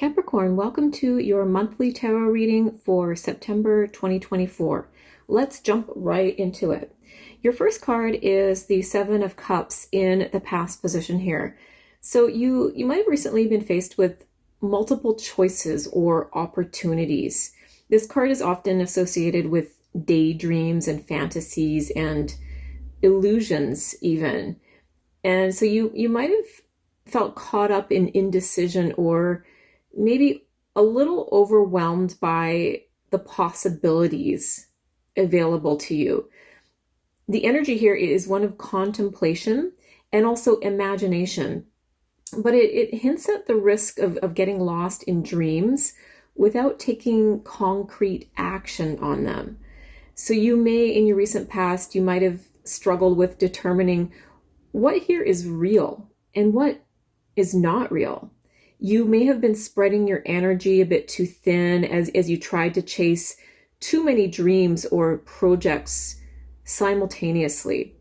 Capricorn, welcome to your monthly tarot reading for September 2024. Let's jump right into it. Your first card is the Seven of Cups in the past position here. So you might have recently been faced with multiple choices or opportunities. This card is often associated with daydreams and fantasies and illusions even. And so you might have felt caught up in indecision or maybe a little overwhelmed by the possibilities available to you. The energy here is one of contemplation and also imagination, but it hints at the risk of getting lost in dreams without taking concrete action on them. So you may, in your recent past, you might have struggled with determining what here is real and what is not real. You may have been spreading your energy a bit too thin as you tried to chase too many dreams or projects simultaneously.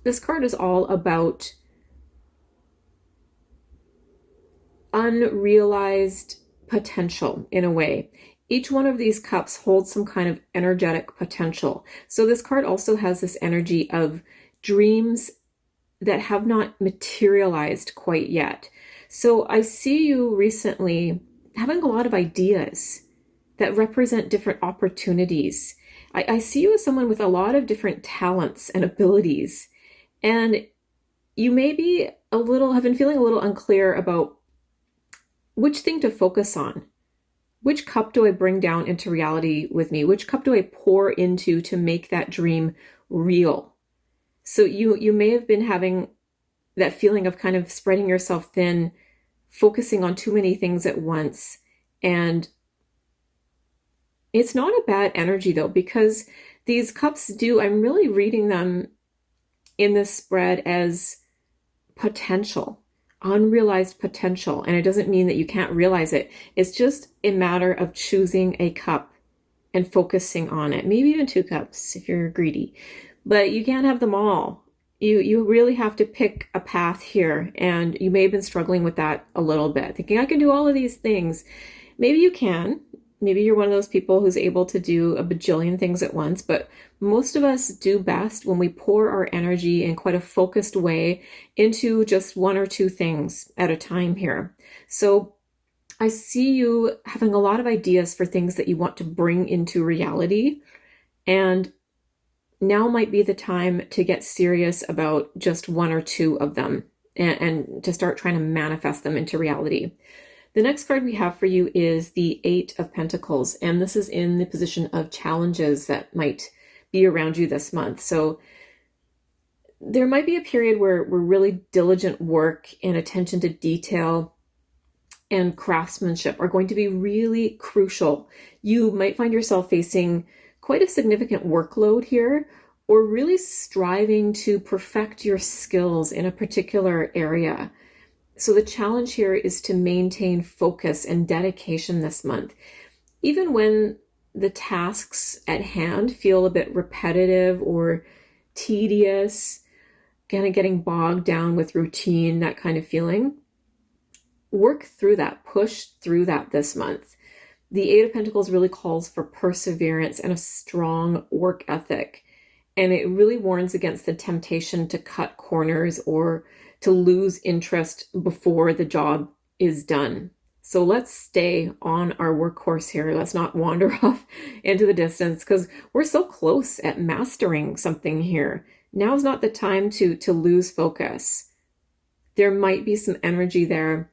This card is all about unrealized potential in a way. Each one of these cups holds some kind of energetic potential. So this card also has this energy of dreams that have not materialized quite yet. So I see you recently having a lot of ideas that represent different opportunities. I see you as someone with a lot of different talents and abilities. And you may be have been feeling a little unclear about which thing to focus on. Which cup do I bring down into reality with me? Which cup do I pour into to make that dream real? So you may have been having that feeling of kind of spreading yourself thin, focusing on too many things at once. And it's not a bad energy though, because these cups I'm really reading them in this spread as potential, unrealized potential. And it doesn't mean that you can't realize it. It's just a matter of choosing a cup and focusing on it. Maybe even two cups if you're greedy, but you can't have them all. You really have to pick a path here, and you may have been struggling with that a little bit, thinking I can do all of these things. Maybe you can. Maybe you're one of those people who's able to do a bajillion things at once, but most of us do best when we pour our energy in quite a focused way into just one or two things at a time here. So I see you having a lot of ideas for things that you want to bring into reality, and now might be the time to get serious about just one or two of them and to start trying to manifest them into reality. The next card we have for you is the Eight of Pentacles, and this is in the position of challenges that might be around you this month. So there might be a period where really diligent work and attention to detail and craftsmanship are going to be really crucial. You might find yourself facing quite a significant workload here, or really striving to perfect your skills in a particular area. So the challenge here is to maintain focus and dedication this month. Even when the tasks at hand feel a bit repetitive or tedious, kind of getting bogged down with routine, that kind of feeling, work through that, push through that this month. The Eight of Pentacles really calls for perseverance and a strong work ethic. And it really warns against the temptation to cut corners or to lose interest before the job is done. So let's stay on our workhorse here. Let's not wander off into the distance, because we're so close at mastering something here. Now's not the time to lose focus. There might be some energy there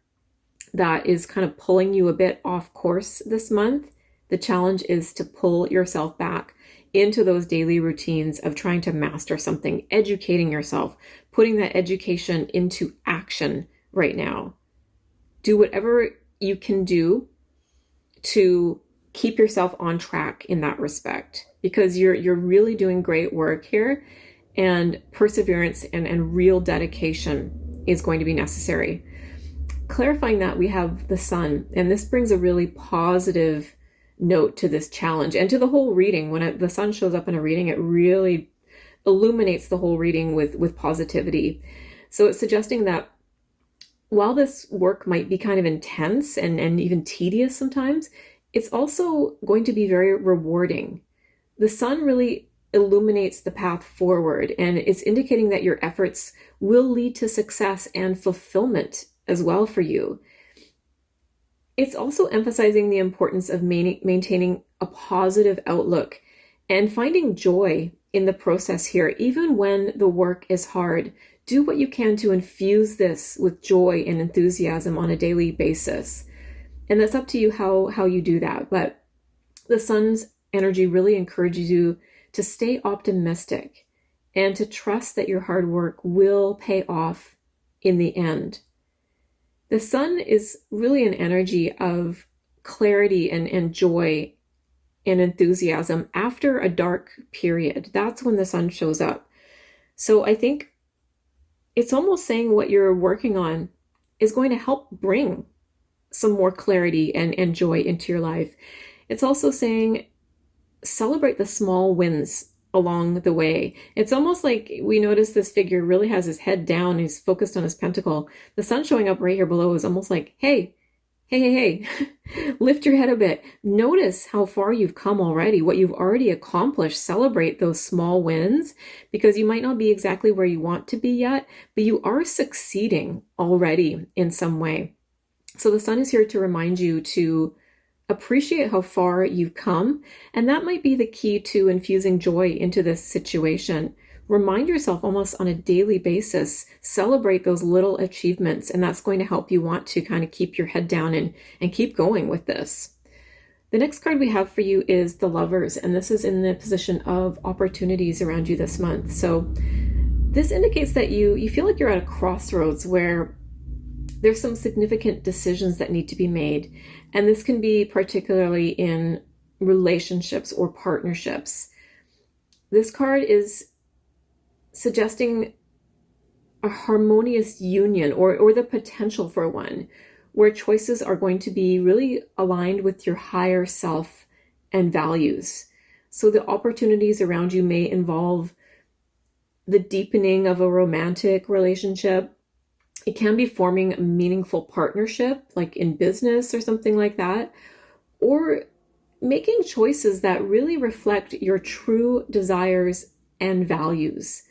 that is kind of pulling you a bit off course this month. The challenge is to pull yourself back into those daily routines of trying to master something, educating yourself, putting that education into action right now. Do whatever you can do to keep yourself on track in that respect, because you're really doing great work here, and perseverance and real dedication is going to be necessary. Clarifying that, we have the Sun, and this brings a really positive note to this challenge and to the whole reading. When the Sun shows up in a reading, it really illuminates the whole reading with positivity. So it's suggesting that while this work might be kind of intense and even tedious sometimes, it's also going to be very rewarding. The sun really illuminates the path forward, and it's indicating that your efforts will lead to success and fulfillment as well for you. It's also emphasizing the importance of maintaining a positive outlook and finding joy in the process here, even when the work is hard. Do what you can to infuse this with joy and enthusiasm on a daily basis. And that's up to you how you do that. But the sun's energy really encourages you to stay optimistic and to trust that your hard work will pay off in the end. The sun is really an energy of clarity and joy and enthusiasm after a dark period. That's when the sun shows up. So I think it's almost saying what you're working on is going to help bring some more clarity and joy into your life. It's also saying celebrate the small wins along the way. It's almost like we notice this figure really has his head down. He's focused on his pentacle. The sun showing up right here below is almost like, hey, lift your head a bit. Notice how far you've come already, what you've already accomplished. Celebrate those small wins, because you might not be exactly where you want to be yet, but you are succeeding already in some way. So the sun is here to remind you to appreciate how far you've come, and that might be the key to infusing joy into this situation. Remind yourself almost on a daily basis, celebrate those little achievements, and that's going to help you want to kind of keep your head down and keep going with this. The next card we have for you is the Lovers, and this is in the position of opportunities around you this month. So this indicates that you feel like you're at a crossroads where there's some significant decisions that need to be made. And this can be particularly in relationships or partnerships. This card is suggesting a harmonious union or the potential for one, where choices are going to be really aligned with your higher self and values. So the opportunities around you may involve the deepening of a romantic relationship. It can be forming a meaningful partnership, like in business or something like that, or making choices that really reflect your true desires and values.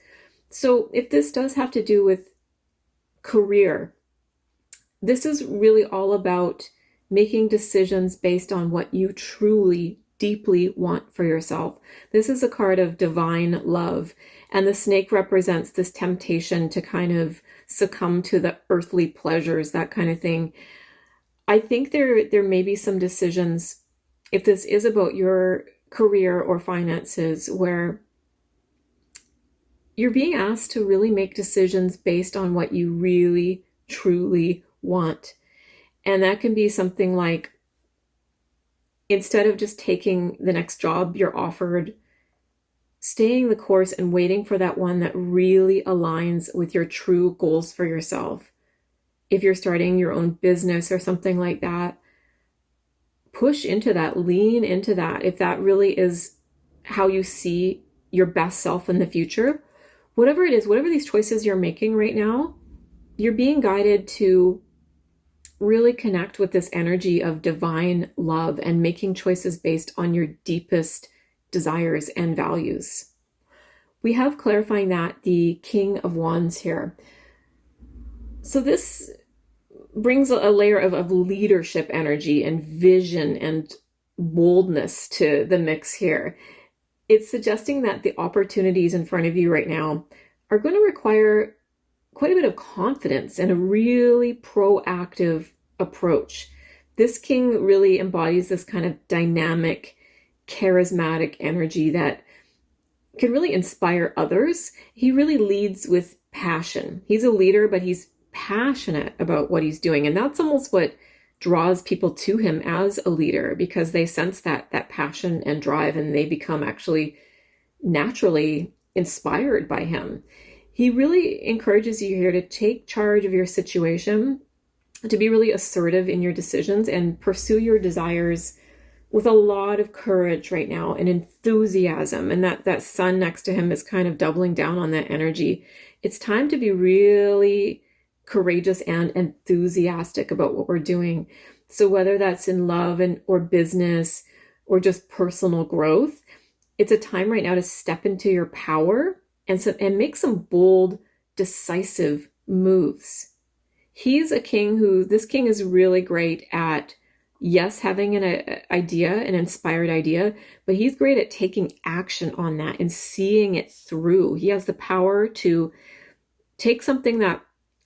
So if this does have to do with career, this is really all about making decisions based on what you truly, deeply want for yourself. This is a card of divine love, and the snake represents this temptation to kind of succumb to the earthly pleasures, that kind of thing. I think there may be some decisions, if this is about your career or finances, where you're being asked to really make decisions based on what you really, truly want. And that can be something like, instead of just taking the next job you're offered, staying the course and waiting for that one that really aligns with your true goals for yourself. If you're starting your own business or something like that, push into that, lean into that. If that really is how you see your best self in the future, whatever it is, whatever these choices you're making right now, you're being guided to really connect with this energy of divine love and making choices based on your deepest desires and values. We have clarifying that the King of Wands here. So this brings a layer of leadership energy and vision and boldness to the mix here. It's suggesting that the opportunities in front of you right now are going to require quite a bit of confidence and a really proactive approach. This king really embodies this kind of dynamic, charismatic energy that can really inspire others. He really leads with passion. He's a leader, but he's passionate about what he's doing. And that's almost what draws people to him as a leader, because they sense that passion and drive, and they become actually naturally inspired by him. He really encourages you here to take charge of your situation, to be really assertive in your decisions and pursue your desires with a lot of courage right now and enthusiasm. And that sun next to him is kind of doubling down on that energy. It's time to be really courageous and enthusiastic about what we're doing. So whether that's in love and or business or just personal growth, it's a time right now to step into your power and make some bold, decisive moves. This king is really great at, yes, having an idea, an inspired idea, but he's great at taking action on that and seeing it through. He has the power to take something that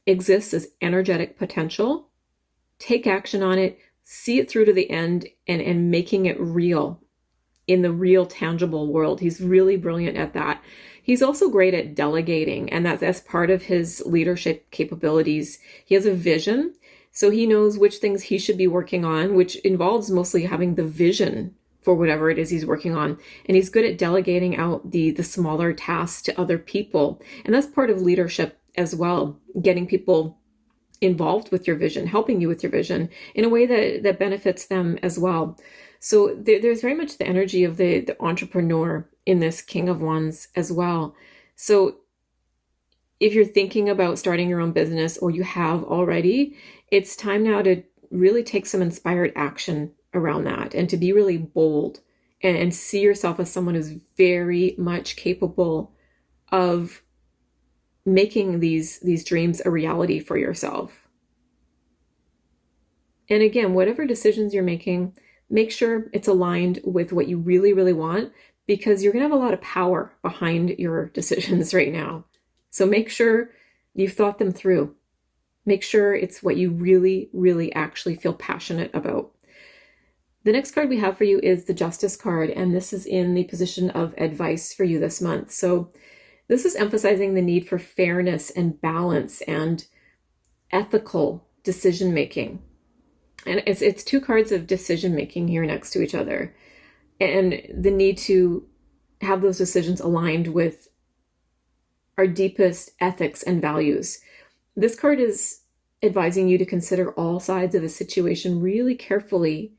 exists as energetic potential, take action on it, see it through to the end, and making it real in the real tangible world. He's really brilliant at that. He's also great at delegating, and that's part of his leadership capabilities. He has a vision, so he knows which things he should be working on, which involves mostly having the vision for whatever it is he's working on. And he's good at delegating out the smaller tasks to other people. And that's part of leadership as well, getting people involved with your vision, helping you with your vision in a way that benefits them as well. So there's very much the energy of the entrepreneur in this King of Wands as well. So if you're thinking about starting your own business or you have already, it's time now to really take some inspired action around that and to be really bold and see yourself as someone who's very much capable of making these dreams a reality for yourself. And again, whatever decisions you're making, make sure it's aligned with what you really, really want, because you're going to have a lot of power behind your decisions right now. So make sure you've thought them through. Make sure it's what you really, really actually feel passionate about. The next card we have for you is the Justice card, and this is in the position of advice for you this month. So this is emphasizing the need for fairness and balance and ethical decision making. And it's two cards of decision making here next to each other, and the need to have those decisions aligned with our deepest ethics and values. This card is advising you to consider all sides of a situation really carefully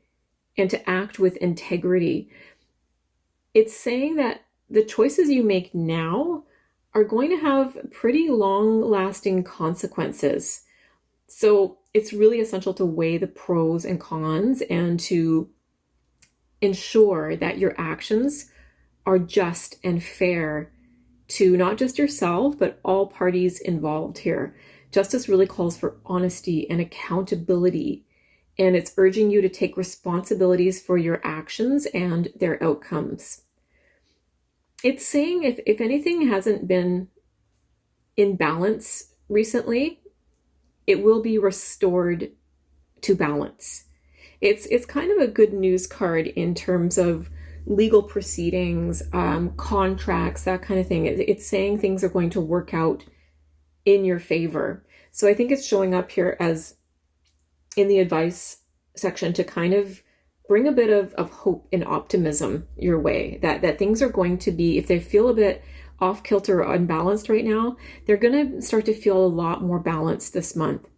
and to act with integrity. It's saying that the choices you make now are going to have pretty long-lasting consequences. So it's really essential to weigh the pros and cons and to ensure that your actions are just and fair to not just yourself, but all parties involved here. Justice really calls for honesty and accountability, and it's urging you to take responsibilities for your actions and their outcomes. It's saying if anything hasn't been in balance recently, it will be restored to balance. It's kind of a good news card in terms of legal proceedings, contracts, that kind of thing. It's saying things are going to work out in your favor. So I think it's showing up here as in the advice section to kind of bring a bit of hope and optimism your way, that things are going to be, if they feel a bit off kilter or unbalanced right now, they're going to start to feel a lot more balanced this month.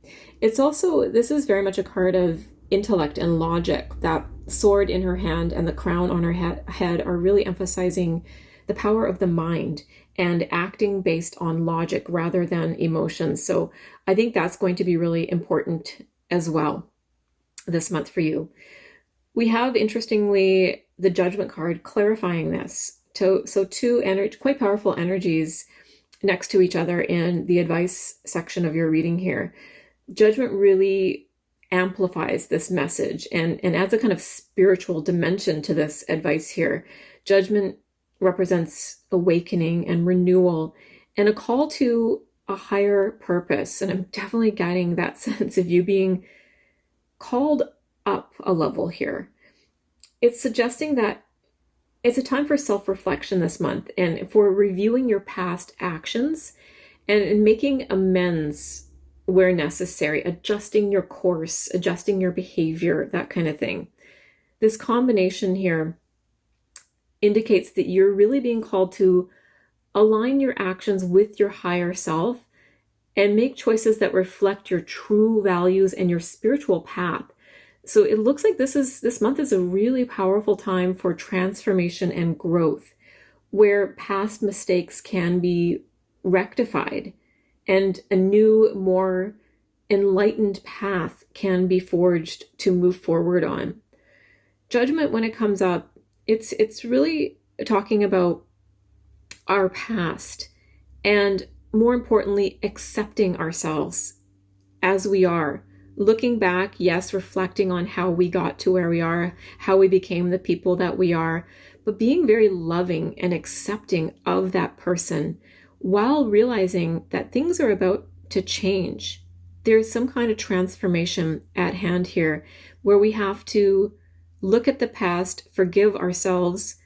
It's also, this is very much a card of intellect and logic. That sword in her hand and the crown on her head are really emphasizing the power of the mind and acting based on logic rather than emotions. So I think that's going to be really important as well this month for you. We have, interestingly, the Judgment card clarifying this. So two quite powerful energies next to each other in the advice section of your reading here. Judgment really amplifies this message and adds a kind of spiritual dimension to this advice here. Judgment represents awakening and renewal and a call to a higher purpose. And I'm definitely getting that sense of you being called up a level here. It's suggesting that it's a time for self-reflection this month and for reviewing your past actions and making amends where necessary, adjusting your course, adjusting your behavior, that kind of thing. This combination here indicates that you're really being called to align your actions with your higher self and make choices that reflect your true values and your spiritual path. So it looks like this month is a really powerful time for transformation and growth, where past mistakes can be rectified and a new, more enlightened path can be forged to move forward on. Judgment, when it comes up, it's really talking about our past, and more importantly, accepting ourselves as we are. Looking back, yes, reflecting on how we got to where we are, how we became the people that we are, but being very loving and accepting of that person while realizing that things are about to change. There's some kind of transformation at hand here where we have to look at the past, forgive ourselves,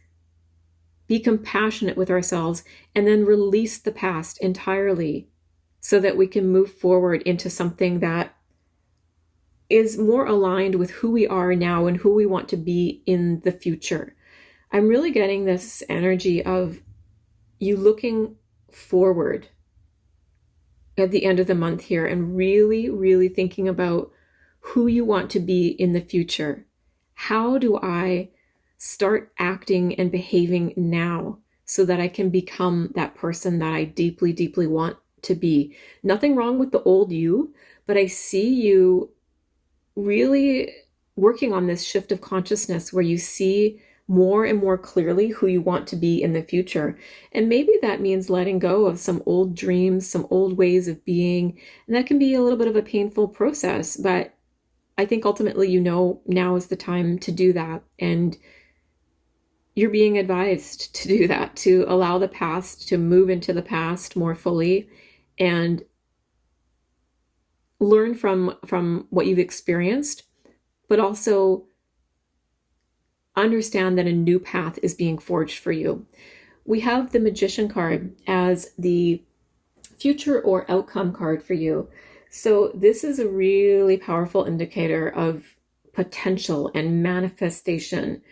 be compassionate with ourselves, and then release the past entirely so that we can move forward into something that is more aligned with who we are now and who we want to be in the future. I'm really getting this energy of you looking forward at the end of the month here and really, really thinking about who you want to be in the future. How do I start acting and behaving now so that I can become that person that I deeply, deeply want to be? Nothing wrong with the old you, but I see you really working on this shift of consciousness where you see more and more clearly who you want to be in the future. And maybe that means letting go of some old dreams, some old ways of being. And that can be a little bit of a painful process, but I think ultimately, you know, now is the time to do that. And you're being advised to do that, to allow the past to move into the past more fully and learn from what you've experienced, but also understand that a new path is being forged for you. We have the Magician card as the future or outcome card for you. So this is a really powerful indicator of potential and manifestation.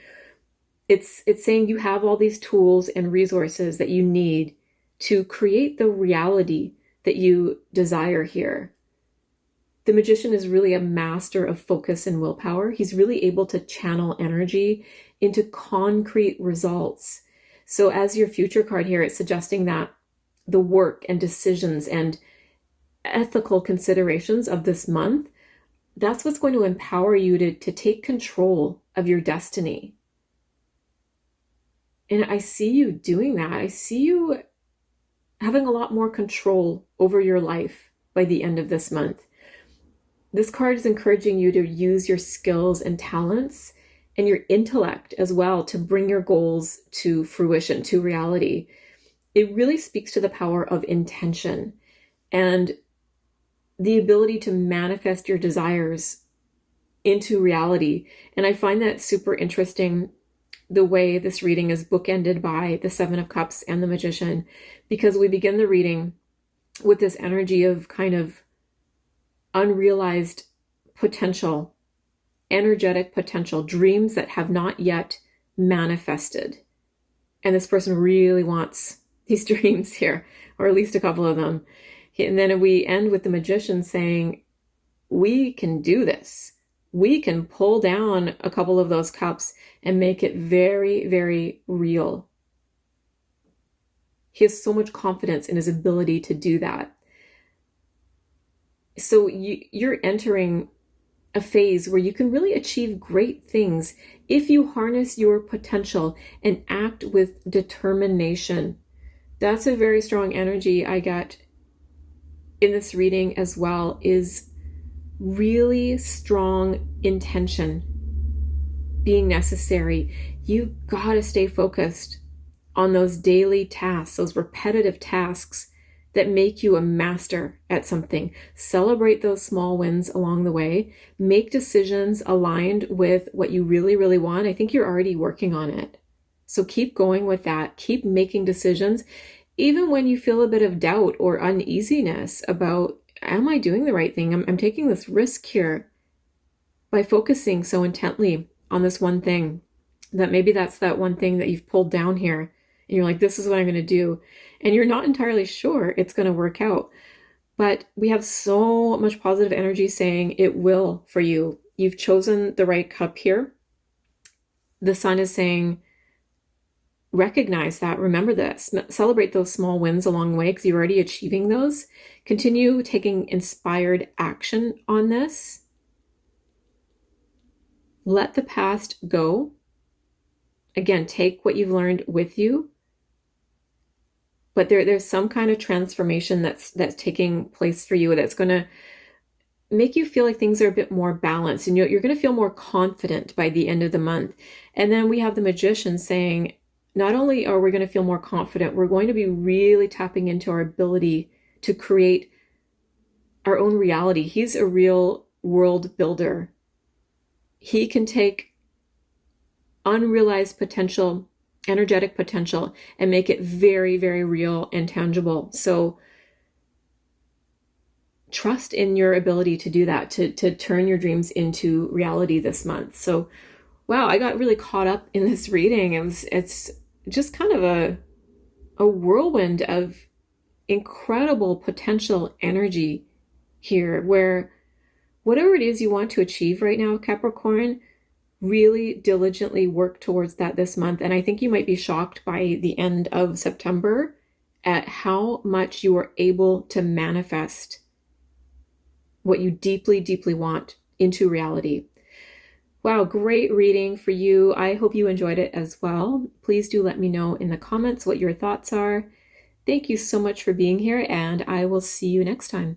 It's saying you have all these tools and resources that you need to create the reality that you desire here. The Magician is really a master of focus and willpower. He's really able to channel energy into concrete results. So as your future card here, it's suggesting that the work and decisions and ethical considerations of this month, that's what's going to empower you to take control of your destiny. And I see you doing that. I see you having a lot more control over your life by the end of this month. This card is encouraging you to use your skills and talents and your intellect as well to bring your goals to fruition, to reality. It really speaks to the power of intention and the ability to manifest your desires into reality. And I find that super interesting, the way this reading is bookended by the Seven of Cups and the Magician, because we begin the reading with this energy of kind of unrealized potential, energetic potential, dreams that have not yet manifested. And this person really wants these dreams here, or at least a couple of them. And then we end with the Magician saying, we can do this. We can pull down a couple of those cups and make it very, very real. He has so much confidence in his ability to do that. So you're entering a phase where you can really achieve great things if you harness your potential and act with determination. That's a very strong energy I got in this reading as well, is really strong intention being necessary. You gotta stay focused on those daily tasks, those repetitive tasks that make you a master at something. Celebrate those small wins along the way. Make decisions aligned with what you really, really want. I think you're already working on it. So keep going with that. Keep making decisions, even when you feel a bit of doubt or uneasiness about, am I doing the right thing? I'm taking this risk here. By focusing so intently on this one thing, that maybe that's that one thing that you've pulled down here. And you're like, this is what I'm going to do. And you're not entirely sure it's going to work out. But we have so much positive energy saying it will for you. You've chosen the right cup here. The Sun is saying, recognize that, remember this, celebrate those small wins along the way because you're already achieving those. Continue taking inspired action on this. Let the past go. Again, take what you've learned with you. But there's some kind of transformation that's taking place for you that's going to make you feel like things are a bit more balanced, and you're going to feel more confident by the end of the month. And then we have the Magician saying, not only are we going to feel more confident, we're going to be really tapping into our ability to create our own reality. He's a real world builder. He can take unrealized potential, energetic potential, and make it very, very real and tangible. So trust in your ability to do that, to turn your dreams into reality this month. So, wow, I got really caught up in this reading. It's just kind of a whirlwind of incredible potential energy here, where whatever it is you want to achieve right now, Capricorn, really diligently work towards that this month. And I think you might be shocked by the end of September at how much you are able to manifest what you deeply, deeply want into reality. Wow, great reading for you. I hope you enjoyed it as well. Please do let me know in the comments what your thoughts are. Thank you so much for being here, and I will see you next time.